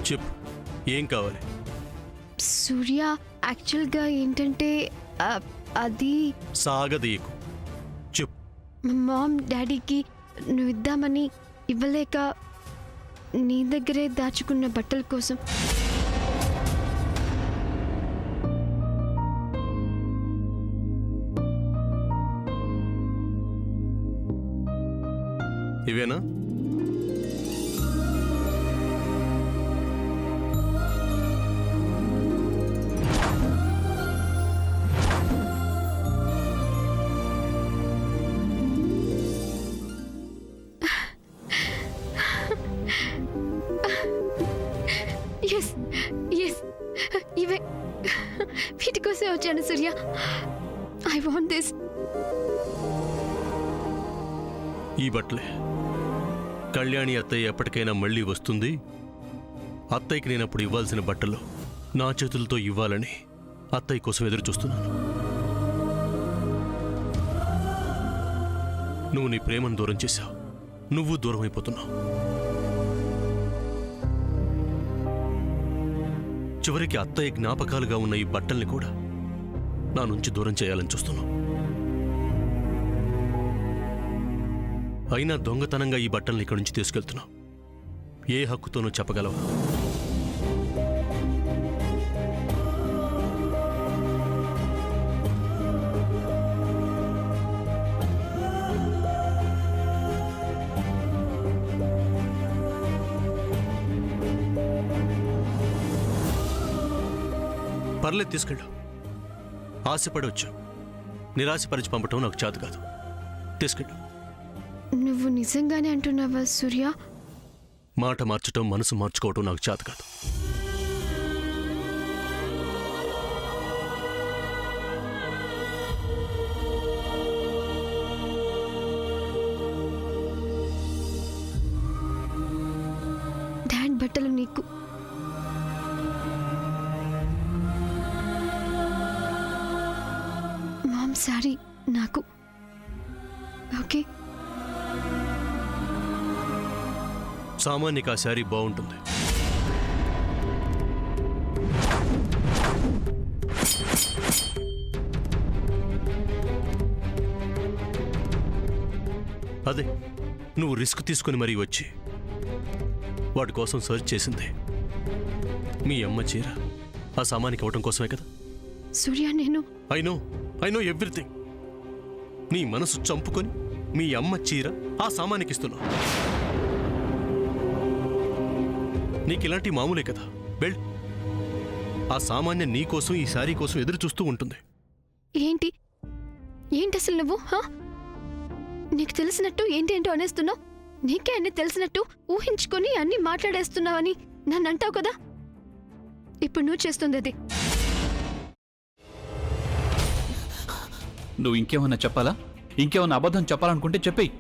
చెప్పు, ఏం కావాలి? సూర్య, యాక్చువల్గా ఏంటంటే అది సాగదీయకు, చెప్పు. మామ్ డాడీకి నువ్వు ఇద్దామని ఇవ్వలేక నీ దగ్గరే దాచుకున్న బట్టల కోసం. ఇవేనా? ఎస్ ఎస్, ఇవే. వీటి కోసమే వచ్చాను సూర్య. I want this. ఈ బట్టలే. కళ్యాణి అత్తయ్య ఎప్పటికైనా మళ్ళీ వస్తుంది. అత్తయ్యకి నేనప్పుడు ఇవ్వాల్సిన బట్టలు నా చేతులతో ఇవ్వాలని అత్తయ్య కోసం ఎదురు చూస్తున్నాను. నువ్వు నీ ప్రేమను దూరం చేశావు, నువ్వు దూరం అయిపోతున్నావు. చివరికి అత్తయ్య జ్ఞాపకాలుగా ఉన్న ఈ బట్టల్ని కూడా నా నుంచి దూరం చేయాలని చూస్తున్నావు. అయినా దొంగతనంగా ఈ బట్టల్ని ఇక్కడి నుంచి తీసుకెళ్తున్నావు. ఏ హక్కుతోనూ చెప్పగలవా? పర్లేదు, తీసుకెళ్ళు. ఆశపడి వచ్చావు, నిరాశపరిచి పంపటం నాకు చేత కాదు. తీసుకెళ్ళు. నువ్వు నిజంగానే అంటున్నావా సూర్య? మాట మార్చటం, మనసు మార్చుకోవటం నాకు చేత కాదు. డాడ్ బట్టలు నీకు. మామ్ సారీ నాకు. ఓకే. సామాన్యకు ఆ శారీ బాగుంటుంది. అదే నువ్వు రిస్క్ తీసుకుని మరీ వచ్చి వాటి కోసం సర్చ్ చేసింది మీ అమ్మ చీర ఆ సామాన్యకి ఇవ్వటం కోసమే కదా. సూర్య, నేను ఐ నో ఎవ్రీథింగ్. నీ మనసు చంపుకొని మీ అమ్మ చీర ఆ సామాన్యకి ఇస్తున్నావు. నీకు ఇలాంటి మామూలే కదా. వెళ్ళు. ఆ సామాన్య నీ కోసం, ఈ శారీ కోసం ఎదురు చూస్తూ ఉంటుంది. ఏంటి ఏంటి అసలు నువ్వు? నీకు తెలిసినట్టు ఏంటేంటో అనేస్తున్నావు. నీకే అన్ని తెలిసినట్టు ఊహించుకొని అన్ని మాట్లాడేస్తున్నావని నన్ను అంటావు కదా. ఇప్పుడు నువ్వు చేస్తుంది అది. నువ్వు ఇంకేమన్నా చెప్పాలా? ఇంకేమన్నా అబద్ధం చెప్పాలనుకుంటే చెప్పేయి.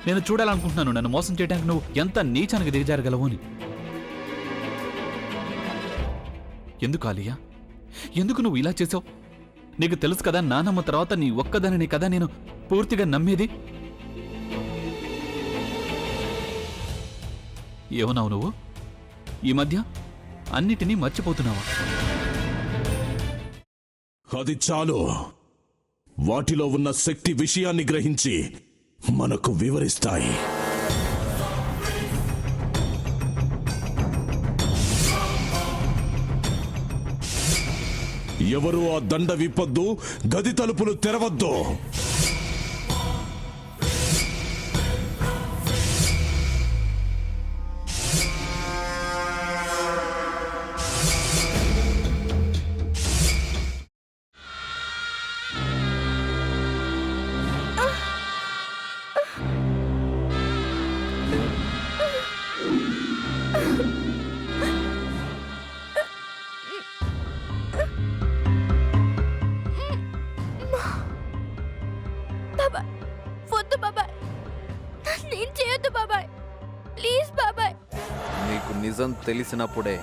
నేను చూడాలనుకుంటున్నాను నన్ను మోసం చేయడానికి నువ్వు ఎంత నీచానికి దిగజారగలవు అని. ఎందుకు ఆలియా, ఎందుకు నువ్వు ఇలా చేసావు? నీకు తెలుసు కదా నానమ్మ తర్వాత నీ ఒక్కదానిని కదా నేను పూర్తిగా నమ్మేది. ఏమన్నావు నువ్వు? ఈ మధ్య అన్నిటినీ మర్చిపోతున్నావా? అది చాలు. వాటిలో ఉన్న శక్తి విషయాన్ని గ్రహించి మనకు వివరిస్తాయి. ఎవరు ఆ దండ విప్పొద్దు, గది తలుపులు తెరవద్దు. నిజం తెలిసినప్పుడే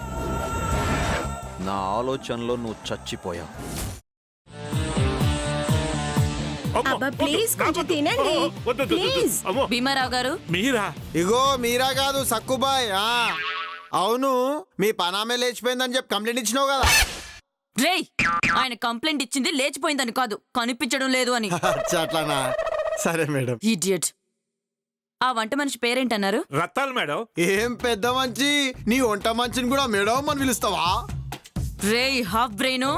నా ఆలోచనలో నువ్వు చచ్చిపోయావు. భీమారావు గారు మీరా? ఇగో మీరా కాదు సక్కుబాయ్. అవును మీ పనామే లేచిపోయిందని చెప్పి కంప్లైంట్ ఇచ్చినావు కదా. రేయ్ ఆయన కంప్లైంట్ ఇచ్చింది లేచిపోయిందని కాదు, కనిపించడం లేదు అని. అచ్చా, అట్లానా? సరే మేడం. ఇడియట్. ఆ వంట మనిషి పేరేంటన్నారు? రత్తాలు మేడం. ఏం పెద్ద మంచి, నీ వంట మంచిని కూడా మేడం అని పిలుస్తావా? రేయ్ హాఫ్ బ్రెయిన్,